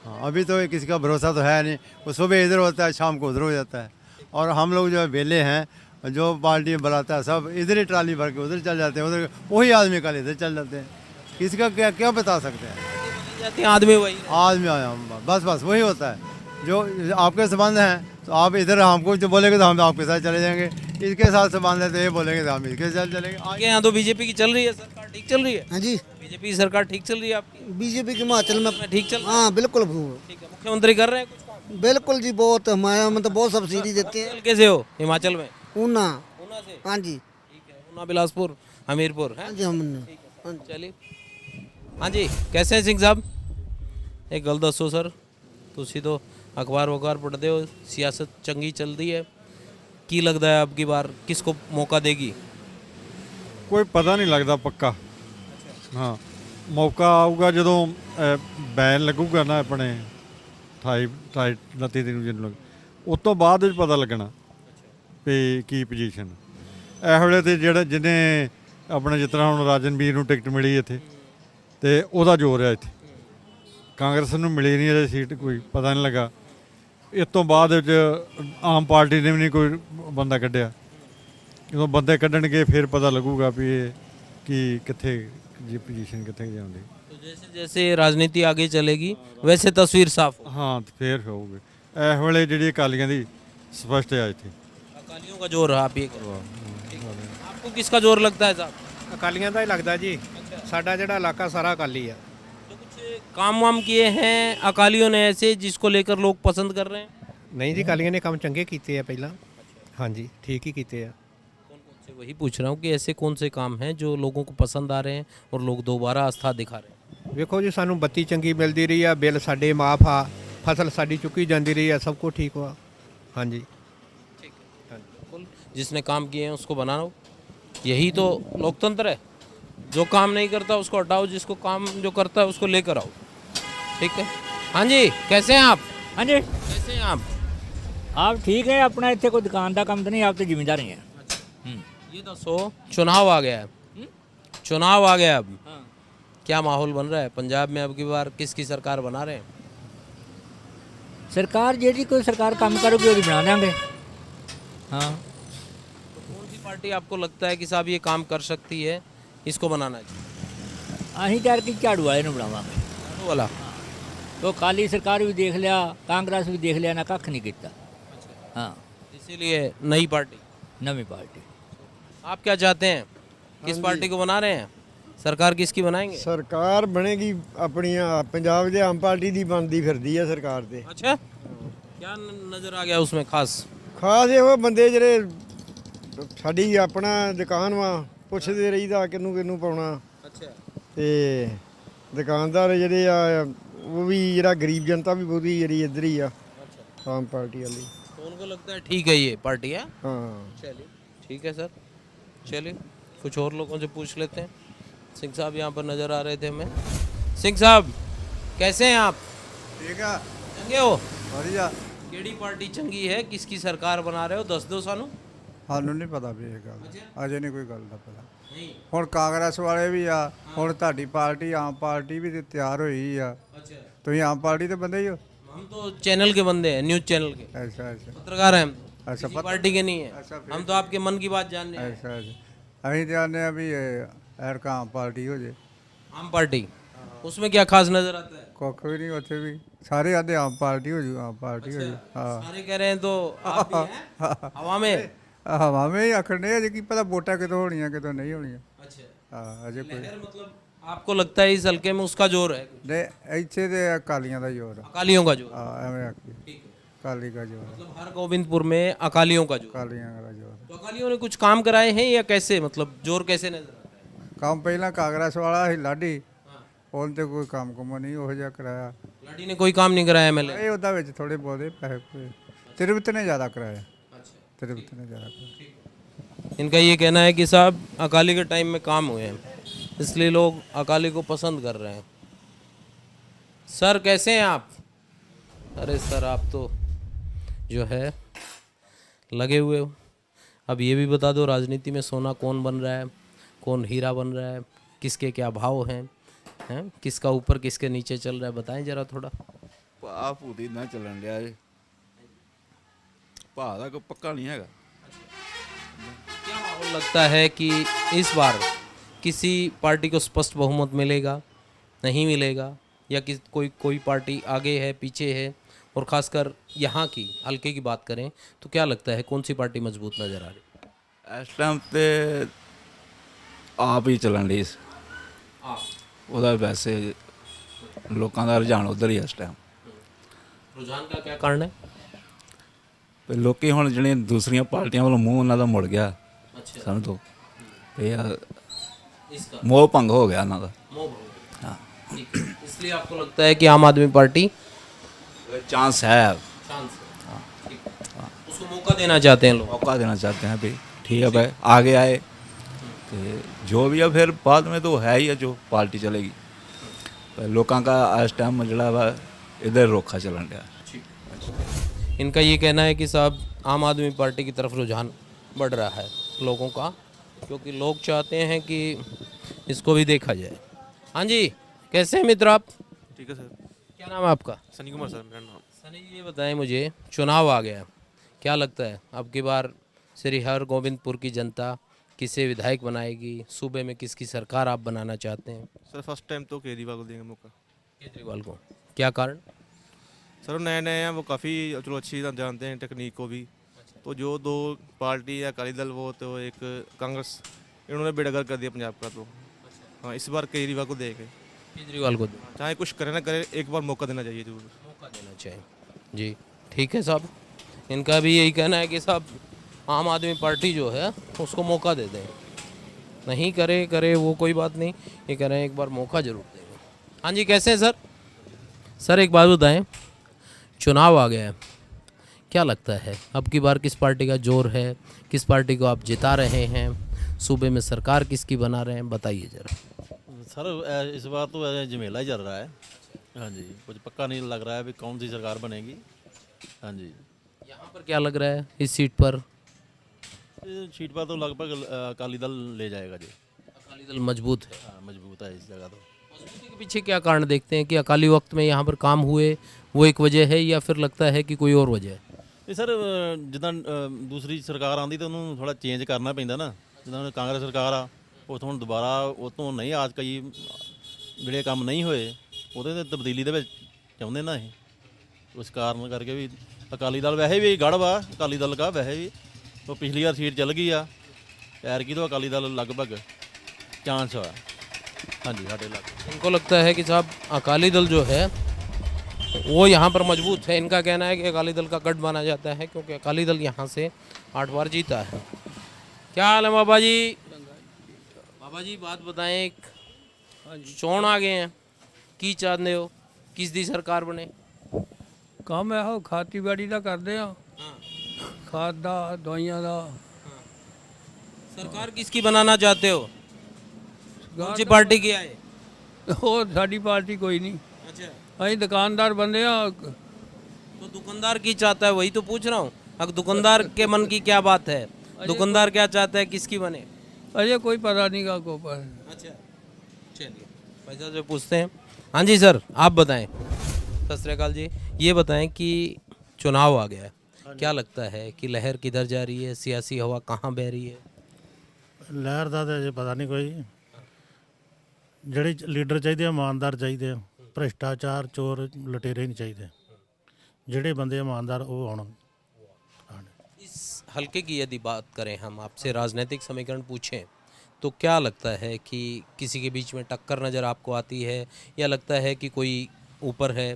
हाँ, अभी तो किसी का भरोसा तो है नहीं, वो सुबह इधर होता है, शाम को उधर हो जाता है। और हम लोग जो बेले हैं, जो पार्टी में बुलाता है सब इधर ही ट्राली भर के उधर चल जाते हैं, उधर वही आदमी कल इधर चल जाते हैं। किसका क्या क्या बता सकते हैं? आदमी वही आदमी आया, बस वही होता है। जो आपके संबंध हैं तो आप इधर हमको जो बोलेंगे तो हम आपके साथ चले जाएंगे, इसके साथ संबंध है तो ये बोलेंगे तो हम इसके साथ चलेंगे। आपके यहाँ तो बीजेपी की चल रही है सरकार, ठीक चल रही है? हाँ जी, बीजेपी की सरकार ठीक चल रही है आपकी? बीजेपी के हिमाचल में ठीक चल रहा है? हाँ बिल्कुल ठीक है, मुख्यमंत्री कर रहे हैं कुछ काम? बिल्कुल जी, बहुत हमारे मतलब बहुत सब्सिडी देते हैं। कैसे हो हिमाचल में? ऊना। ऊना से? हाँ जी। ठीक है, ऊना, बिलासपुर, हमीरपुर है। हाँ जी, हमने। चलिए, हाँ जी, कैसे हैं सिंह साहब? एक गल दसो सर, तुसी तो अखबार वखबार पढ़ते हो, सियासत चंगी चलती है, की लगता है अब की बार किसको मौका देगी? कोई पता नहीं लगता पक्का। हाँ, मौका आऊगा जो बैन लगूगा ना अपने 28-29 दिन जिन उस तो बाद पता लगना भी की पोजीशन। इस वे तो जो जिन्हें अपने जिस तरह हम राजनवीर को टिकट मिली इतने तो वह जोर है, इतने कांग्रेस में मिली नहीं अजे सीट, कोई पता नहीं लगा। इस तो बाद आम पार्टी ने भी नहीं कोई बंदा कढ़िया, जो बंदे कढ़नगे फिर पता लगूगा भी कि कितने जी पोजीशन कितने जाती। तो जैसे जैसे राजनीति आगे चलेगी वैसे तस्वीर साफ हो। हाँ, तो फिर होगी। इस वे जी अकालियों की स्पष्ट है इतने, अकालियों का जोर है। आप ये आपको किसका जोर लगता है साहब? ਅਕਾਲੀਆਂ ਦਾ ਹੀ ਲੱਗਦਾ ਜੀ। ਸਾਡਾ ਜਿਹੜਾ ਇਲਾਕਾ ਸਾਰਾ ਅਕਾਲੀ ਆ। तो कुछ काम वाम किए हैं अकालियों ने ऐसे जिसको लेकर लोग पसंद कर रहे हैं? ਨਹੀਂ ਜੀ ਅਕਾਲੀਆਂ ਨੇ ਕੰਮ ਚੰਗੇ ਕੀਤੇ ਆ ਪਹਿਲਾਂ ਹਾਂਜੀ ਠੀਕ ਹੀ ਕੀਤੇ ਆ कौन कौन से वही पूछ रहा हूँ कि ऐसे कौन से काम हैं जो लोगों को पसंद आ रहे हैं और लोग दोबारा आस्था दिखा रहे हैं? ਵੇਖੋ ਜੀ ਸਾਨੂੰ ਬੱਤੀ ਚੰਗੀ ਮਿਲਦੀ ਰਹੀ ਆ ਬਿੱਲ ਸਾਡੇ ਮਾਫ ਆ ਫਸਲ ਸਾਡੀ ਚੁੱਕੀ ਜਾਂਦੀ ਰਹੀ ਆ ਸਭ ਕੁਝ ਠੀਕ ਵਾ ਹਾਂਜੀ बिल्कुल, जिसने काम किए हैं उसको बनाओ, यही तो लोकतंत्र है। जो काम नहीं करता उसको हटाओ, जिसको काम जो करता है उसको लेकर आओ। ठीक है। हाँ जी, कैसे हैं आप? हाँ जी कैसे हैं आप ठीक है अपना इतने कोई दुकान का काम तो नहीं आप तो जिम्मेदार ही हैं ये दसो, चुनाव आ गया है, चुनाव आ गया अब क्या माहौल बन रहा है पंजाब में? अब की बार किसकी सरकार बना रहे हैं? सरकार जी कोई सरकार काम करोगी वो बना देंगे हाँ कौन सी पार्टी आपको लगता है कि साहब ये काम कर सकती है, इसको बनाना चाहिए? अं त्यार की झाड़ू वाले ਨੂੰ ਬਣਾਵਾਂਗੇ झाड़ू वाला? तो काली सरकार भी देख लिया कांग्रेस भी देख लिया ना कख नहीं किया हाँ इसीलिए नई पार्टी। नवी पार्टी आप क्या चाहते हैं, किस पार्टी को बना रहे हैं? सरकार किसकी बनाएंगे? ਸਰਕਾਰ ਬਣੇਗੀ ਆਪਣੀਆਂ ਪੰਜਾਬ ਦੇ ਆਮ ਪਾਰਟੀ ਦੀ ਬਣਦੀ ਫਿਰਦੀ ਆ ਸਰਕਾਰ ਤੇ अच्छा, क्या नजर आ गया उसमें खास? ਖਾਸ ਇਹੋ ਬੰਦੇ ਜਿਹੜੇ ਸਾਡੀ ਆਪਣਾ ਦੁਕਾਨ ਵਾ ਪੁੱਛਦੇ ਰਹੀਦਾ ਕਿਹਨੂੰ ਕਿਹਨੂੰ ਪਾਉਣਾ अच्छा, ਤੇ ਦੁਕਾਨਦਾਰ ਜਿਹੜੇ ਆ ਉਹ ਵੀ ਜਿਹੜਾ ਗਰੀਬ ਜਨਤਾ ਵੀ ਬਹੁਤੀ ਜਿਹੜੀ ਇੱਧਰ ਹੀ ਆ ਆਮ ਪਾਰਟੀ ਵਾਲੀ तो उनको लगता है ठीक है ये पार्टी है। ਹਾਂ चलिए ठीक है सर, चलिए कुछ और लोगों से पूछ लेते हैं। सिंह साहब यहाँ पर नज़र आ रहे थे हमें। सिंह साहब कैसे हैं आप? ठीक है चंगे हो? बढ़िया केड़ी पार्टी चंगी है, किसकी सरकार बना रहे हो, दस दो सानू। ਸਾਨੂੰ ਨਹੀਂ ਪਤਾ ਵੀ ਇਹ ਗੱਲ ਅਜੇ ਨਹੀਂ ਕੋਈ ਗੱਲ ਦਾ ਪਤਾ नहीं ਹੁਣ ਕਾਂਗਰਸ ਵਾਲੇ ਵੀ ਆ ਹੁਣ ਤੁਹਾਡੀ ਪਾਰਟੀ ਆਮ ਪਾਰਟੀ ਵੀ ਤੇ ਤਿਆਰ ਹੋਈ ਆ अच्छा, ਤੁਸੀਂ ਆਮ ਪਾਰਟੀ ਦੇ ਬੰਦੇ ਹੀ ਹੋ हम तो चैनल के बंदे हैं, न्यूज़ चैनल के ਅੱਛਾ ਅੱਛਾ पत्रकार हैं हम, अच्छा, किसी पार्टी के नहीं है। अच्छा, फिर- हम तो आपके मन की बात जानने हैं। ਅੱਛਾ ਅੱਛਾ ਅਸੀਂ ਚਾਹੁੰਦੇ ਆ ਵੀ ਇਹ ਐਰਕਾ ਆਮ ਪਾਰਟੀ ਹੋ ਜੇ आम पार्टी, उसमें क्या खास नजर आता है? ਕੁੱਖ ਵੀ ਨਹੀਂ ਉੱਥੇ ਵੀ ਸਾਰੇ ਆਦੇ ਆਮ ਪਾਰਟੀ ਹੋ ਜੂ ਆਮ ਪਾਰਟੀ ਹੋ ਜੂ ਹਾਂ सारे कह रहे हैं तो आप भी हैं हवा में? ਹਵਾ में ਹੀ ਆਖਣੇ ਅਜੇ ਕੀ ਪਤਾ ਵੋਟਾਂ ਕਿਤੋਂ ਹੋਣੀਆਂ ਕਿਤੋਂ ਨਹੀਂ ਹੋਣੀਆਂ अच्छा, ਹਾਂ ਅਜੇ ਕੋਈ लहर मतलब आपको लगता है इस हल्के में उसका जोर है? ਨਹੀਂ ਇੱਥੇ ਤੇ ਅਕਾਲੀਆਂ ਦਾ ਜ਼ੋਰ ਆ अकालियों का जोर? ਹਾਂ ਐਵੇਂ ਆਖੀ ठीक है, ਅਕਾਲੀ ਦਾ ਜ਼ੋਰ ਆ, मतलब हर गोविंदपुर में अकालियों का जोर। ਅਕਾਲੀਆਂ ਦਾ ਜ਼ੋਰ तो अकालियों ने कुछ काम कराए हैं या कैसे, मतलब जोर कैसे नजर आता है? ਕੰਮ ਪਹਿਲਾਂ ਕਾਂਗਰਸ ਵਾਲਾ ਸੀ ਲਾਡੀ ਉਹਨ ਤੇ ਕੋਈ ਕੰਮ ਕੁਮ ਨਹੀਂ ਉਹ ਜਿਹਾ ਕਰਾਇਆ लाडी ने कोई काम नहीं कराया MLA? ਇਹ ਉਹਦਾ ਵਿੱਚ ਥੋੜੇ ਬਹੁਤੇ ਪੈਸੇ ਪੂਏ ਤਿਰਵਿਤ ਨੇ ਜ਼ਿਆਦਾ ਕਰਾਇਆ अच्छा, ਤਿਰਵਿਤ ਨੇ ਜ਼ਿਆਦਾ ਕਰਾਇਆ इनका ये कहना है कि साहब अकाली के टाइम में काम हुए हैं, इसलिए लोग अकाली को पसंद कर रहे हैं। सर कैसे हैं आप? अरे सर आप तो जो है लगे हुए हो। अब ये भी बता दो, राजनीति में सोना कौन बन रहा है, कौन हीरा बन रहा है, किसके क्या भाव हैं, किसका ऊपर किसके नीचे चल रहा है, बताएं जरा थोड़ा। ਭਾਅ ਭੂਤੀ ਨਾ ਚੱਲਣ ਡਿਆ ਜੀ ਭਾਅ ਦਾ ਕੋਈ ਪੱਕਾ ਨਹੀਂ ਹੈਗਾ क्या माहौल लगता है कि इस बार किसी पार्टी को स्पष्ट बहुमत मिलेगा, नहीं मिलेगा, या कोई पार्टी आगे है पीछे है? और ख़ासकर यहाँ की हल्के की बात करें तो क्या लगता है कौन सी पार्टी मजबूत नज़र आ रही है? ਇਸ ਟਾਈਮ ਤੇ ਆਪ ਹੀ ਚੱਲਣ ਡਈ ਉਹਦਾ ਵੈਸੇ ਲੋਕਾਂ ਦਾ ਰੁਝਾਨ ਉਧਰ ਹੀ ਇਸ ਟਾਈਮ रुझान का क्या कारण है? ਤੇ ਲੋਕੀ ਹੁਣ ਜਿਹੜੀਆਂ ਦੂਸਰੀਆਂ ਪਾਰਟੀਆਂ ਵੱਲੋਂ ਮੂੰਹ ਉਹਨਾਂ ਦਾ ਮੁੜ ਗਿਆ अच्छा, ਸਮਝ ਲਓ ਇਹ इसका ਮੋਹ ਭੰਗ ਹੋ ਗਿਆ ਉਹਨਾਂ ਦਾ मोह भंग। हाँ, ठीक है। इसलिए आपको लगता है कि आम आदमी पार्टी चांस है चांस है, ठीक है। उसको मौका देना चाहते हैं लोग। मौका देना चाहते हैं भाई ठीक है भाई आगे आए तो जो भी है फिर बाद में तो है ही है जो पार्टी चलेगी पर लोगों का इस टाइम जड़ा वा इधर रोखा चलन रहा इनका ये कहना है कि साहब आम आदमी पार्टी की तरफ रुझान बढ़ रहा है लोगों का, क्योंकि लोग चाहते हैं कि इसको भी देखा जाए। हाँ जी, कैसे हैं मित्र आप? ठीक है सर क्या नाम है आपका? सनी कुमार सर मेरा नाम सनी जी, ये बताएं मुझे, चुनाव आ गया, क्या लगता है अब की बार श्री हरगोविंदपुर की जनता किसे विधायक बनाएगी, सूबे में किसकी सरकार आप बनाना चाहते हैं? सर फर्स्ट टाइम तो केजरीवाल को देंगे मौका केजरीवाल को, क्या कारण? सर नए नए हैं वो काफ़ी चलो अच्छी जानते हैं टेक्निक को भी तो जो दो पार्टी है अकाली दल वो तो एक कांग्रेस इन्होंने बेड़गर कर दिया पंजाब का तो हाँ इस बार केजरीवाल को देंगे। केजरीवाल को दें। चाहे कुछ करे ना करे, एक बार मौका देना चाहिए जरूर। मौका देना चाहिए। जी ठीक है साहब, इनका भी यही कहना है कि साहब आम आदमी पार्टी जो है उसको मौका दे दें, नहीं करे वो कोई बात नहीं, ये कह रहे हैं एक बार मौका जरूर देंगे। हाँ जी, कैसे हैं सर? सर एक बात बताएं, चुनाव आ गया है, क्या लगता है अब की बार किस पार्टी का जोर है, किस पार्टी को आप जिता रहे हैं, सूबे में सरकार किसकी बना रहे हैं, बताइए जरा। सर इस बार तो झमेला ही चल रहा है। हाँ जी, कुछ पक्का नहीं लग रहा है भी कौन सी सरकार बनेगी। हाँ जी, यहाँ पर क्या लग रहा है इस सीट पर? इस सीट पर तो लगभग अकाली दल ले जाएगा जी। अकाली दल मजबूत है। हाँ, मजबूत है इस जगह तो। मजबूती के पीछे क्या कारण देखते हैं कि अकाली वक्त में यहाँ पर काम हुए, वो एक वजह है, या फिर लगता है कि कोई और वजह है? ਇਹ ਸਰ ਜਿੱਦਾਂ ਦੂਸਰੀ ਸਰਕਾਰ ਆਉਂਦੀ ਤਾਂ ਉਹਨੂੰ ਥੋੜਾ ਚੇਂਜ ਕਰਨਾ ਪੈਂਦਾ ਨਾ। ਜਿੱਦਾਂ ਹੁਣ ਕਾਂਗਰਸ ਸਰਕਾਰ ਆ, ਉਹ ਤੋਂ ਹੁਣ ਦੁਬਾਰਾ ਉਹ ਤੋਂ ਨਹੀਂ ਆਜ ਕਈ ਜਿਹੜੇ ਕੰਮ ਨਹੀਂ ਹੋਏ ਉਹਦੇ ਤੇ ਤਬਦੀਲੀ ਦੇ ਵਿੱਚ ਚਾਹੁੰਦੇ ਨਾ ਇਹ। ਉਸ ਕਾਰਨ ਕਰਕੇ ਵੀ ਅਕਾਲੀ ਦਲ ਵੈਸੇ ਵੀ ਗੜ੍ਹ ਵਾ, ਅਕਾਲੀ ਦਲ ਦਾ ਵੈਸੇ ਵੀ ਉਹ ਪਿਛਲੀ ਵਾਰ ਸੀਟ ਚੱਲ ਗਈ ਆ, ਐਰਕੀ ਤੋਂ ਅਕਾਲੀ ਦਲ ਲਗਭਗ ਚਾਂਸ ਆ। ਹਾਂਜੀ ਸਾਡੇ ਇਲਾਕੇ इनको लगता है कि साहब अकाली दल जो है वो यहाँ पर मजबूत है। इनका कहना है कि अकाली दल का गढ़ माना जाता है क्योंकि अकाली दल यहाँ से 8 बार जीता है। क्या हाल है बाबा जी? बाबा जी बात बताएं, चोण आ गए हैं, की चाहते हो किस दी सरकार बने? ਕੰਮ ਇਹੋ ਖੇਤੀਬਾੜੀ ਦਾ ਕਰਦੇ ਆ, ਖਾਦ ਦਾ, ਦਵਾਈਆਂ ਦਾ। सरकार किसकी बनाना चाहते हो? कौन सी पार्टी की आए? ਉਹ ਸਾਡੀ ਪਾਰਟੀ ਕੋਈ ਨਹੀਂ, अच्छा, ਅਸੀਂ ਦੁਕਾਨਦਾਰ ਬੰਦੇ ਆ। तो दुकानदार की चाहता है वही तो पूछ रहा हूँ। अब दुकानदार के मन की क्या बात है, दुकानदार क्या चाहता है किसकी बने? अजय कोई पता नहीं का को पर। अच्छा चलिए पैसा जो पूछते हैं। हाँ जी सर आप बताएं। सत श्री अकाल जी, ये बताएं कि चुनाव आ गया है, क्या लगता है कि लहर किधर जा रही है, सियासी हवा कहाँ बह रही है? ਲਹਿਰ ਦਾ ਤਾਂ ਅਜੇ ਪਤਾ ਨਹੀਂ ਕੋਈ। ਜਿਹੜੇ ਲੀਡਰ ਚਾਹੀਦੇ ਆ ਇਮਾਨਦਾਰ ਚਾਹੀਦੇ ਆ, ਭ੍ਰਿਸ਼ਟਾਚਾਰ ਚੋਰ ਲੁਟੇਰੇ ਨਹੀਂ ਚਾਹੀਦੇ। ਜਿਹੜੇ ਬੰਦੇ ਇਮਾਨਦਾਰ ਉਹ ਆਉਣ। इस हल्के की यदि बात करें, हम आपसे राजनीतिक समीकरण पूछें तो क्या लगता है कि किसी के बीच में टक्कर नज़र आपको आती है, या लगता है कि कोई ऊपर है,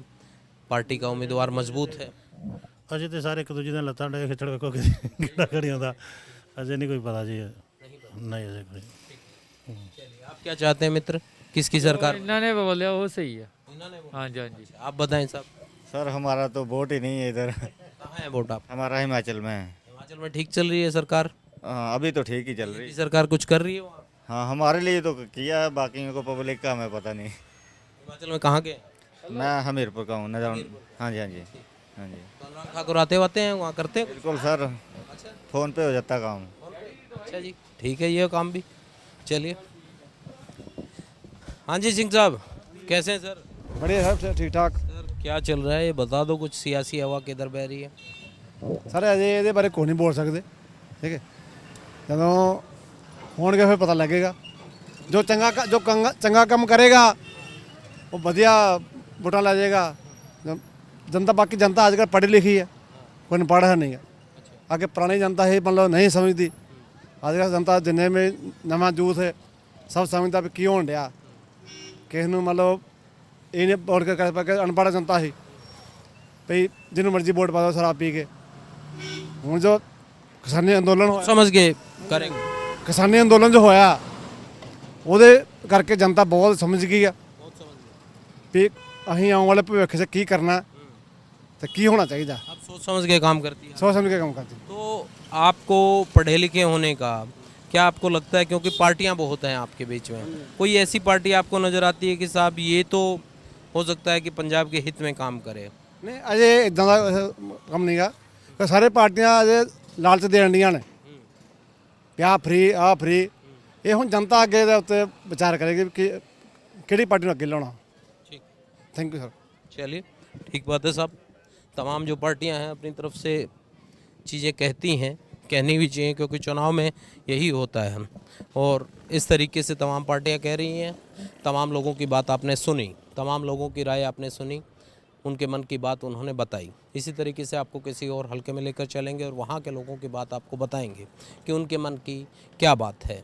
पार्टी का उम्मीदवार मजबूत है? ਅਜੇ ਤੇ ਸਾਰੇ ਇੱਕ ਦੂਜੇ ਦੀਆਂ ਲੱਤਾਂ ਡੇ ਖਿੱਚੜ ਵੇਖੋ ਕਿਹੜਾ ਖੜੀਆਂ ਦਾ। ਅਜੇ ਨਹੀਂ ਕੋਈ ਪਤਾ ਜੀ, ਨਹੀਂ ਅਜੇ ਕੋਈ। आप क्या चाहते हैं मित्र, किसकी सरकार? इन्होंने बोलिया वो सही है। हाँ जी हाँ जी। आप बताएं साहब। सर हमारा तो वोट ही नहीं है इधर। कहाँ है वोट आप? हमारा हिमाचल में है। हिमाचल में ठीक चल रही है सरकार? हाँ, अभी तो ठीक ही चल रही है। सरकार कुछ कर रही है वहाँ? हाँ, हमारे लिए तो किया है, बाकी को पब्लिक का हमें पता नहीं। हिमाचल में कहाँ के? मैं हमीरपुर का हूँ नजर। हाँ जी हाँ जी हाँ जी। अनुराग ठाकुर आते हैं वहाँ करते हैं? बिल्कुल सर, फ़ोन पे हो जाता काम। अच्छा जी ठीक है ये काम भी। चलिए हाँ जी सिंह साहब कैसे हैं सर? बढ़िया साहब, ठीक ठाक। सर क्या चल रहा है ये बता दो, कुछ सियासी हवा किधर बह रही है? ਸਰ ਅਜੇ ਇਹਦੇ ਬਾਰੇ ਕੋਈ ਨਹੀਂ ਬੋਲ ਸਕਦੇ, ਠੀਕ ਹੈ। ਜਦੋਂ ਹੋਣਗੇ ਫਿਰ ਪਤਾ ਲੱਗੇਗਾ। ਜੋ ਚੰਗਾ ਕੰਮ ਕਰੇਗਾ ਉਹ ਵਧੀਆ ਵੋਟਾਂ ਲੈ ਜਾਏਗਾ। ਜਨਤਾ, ਬਾਕੀ ਜਨਤਾ ਅੱਜ ਕੱਲ੍ਹ ਪੜ੍ਹੀ ਲਿਖੀ ਹੈ, ਕੋਈ ਅਨਪੜ੍ਹ ਹੈ ਨਹੀਂ ਹੈ। ਅੱਗੇ ਪੁਰਾਣੀ ਜਨਤਾ ਇਹ ਮਤਲਬ ਨਹੀਂ ਸਮਝਦੀ। ਅੱਜ ਕੱਲ੍ਹ ਜਨਤਾ ਜਿੰਨੇ ਵੀ ਨਵਾਂ ਯੂਥ ਹੈ ਸਭ ਸਮਝਦਾ ਵੀ ਕੀ ਹੋਣ ਡਿਆ। ਕਿਸੇ ਨੂੰ ਮਤਲਬ ਇਹ ਨਹੀਂ ਵੋਟ ਕਰਕੇ ਅਨਪੜ੍ਹ ਜਨਤਾ ਸੀ ਵੀ ਜਿਹਨੂੰ ਮਰਜ਼ੀ ਵੋਟ ਪਾ ਦਿਓ ਸ਼ਰਾਬ ਪੀ ਕੇ। ਹੁਣ ਜੋ ਕਿਸਾਨੀ ਅੰਦੋਲਨ ਹੋਇਆ, समझ गए करेंगे। ਕਿਸਾਨੀ ਅੰਦੋਲਨ ਜੋ ਹੋਇਆ ਉਹਦੇ ਕਰਕੇ ਜਨਤਾ ਬਹੁਤ ਸਮਝ ਗਈ ਆ ਵੀ ਅਸੀਂ ਆਉਣ ਵਾਲੇ ਭਵਿੱਖ 'ਚ ਕੀ ਕਰਨਾ ਤੇ ਕੀ ਹੋਣਾ ਚਾਹੀਦਾ। आप सोच समझ के काम करती है। ਸੋਚ ਸਮਝ ਕੇ ਕੰਮ ਕਰਦੀ। तो आपको पढ़े लिखे होने का क्या आपको लगता है, क्योंकि पार्टियां बहुत हैं आपके बीच में, कोई ऐसी पार्टी आपको नज़र आती है कि साहब ये तो हो सकता है कि पंजाब के हित में काम करे? ਨਹੀਂ ਅਜੇ ਇਦਾਂ ਦਾ ਕੰਮ ਨਹੀਂਗਾ। ਸਾਰੇ ਪਾਰਟੀਆਂ ਅਜੇ ਲਾਲਚ ਦੇਣ ਡੀਆਂ ਨੇ ਵੀ ਆਹ ਫ੍ਰੀ ਆਹ ਫ੍ਰੀ। ਇਹ ਹੁਣ ਜਨਤਾ ਅੱਗੇ ਦੇ ਉੱਤੇ ਵਿਚਾਰ ਕਰੇਗੀ ਕਿ ਕਿਹੜੀ ਪਾਰਟੀ ਨੂੰ ਅੱਗੇ ਲਾਉਣਾ। ठीक, ਥੈਂਕ ਯੂ ਸਰ। चलिए ठीक बात है साहब। तमाम जो पार्टियां हैं अपनी तरफ से चीज़ें कहती हैं, कहनी भी चाहिए, क्योंकि चुनाव में यही होता है। और इस तरीके से तमाम पार्टियां कह रही हैं, तमाम लोगों की बात आपने सुनी, तमाम लोगों की राय आपने सुनी, उनके मन की बात उन्होंने बताई। इसी तरीके से आपको किसी और हल्के में लेकर चलेंगे और वहाँ के लोगों की बात आपको बताएंगे कि उनके मन की क्या बात है।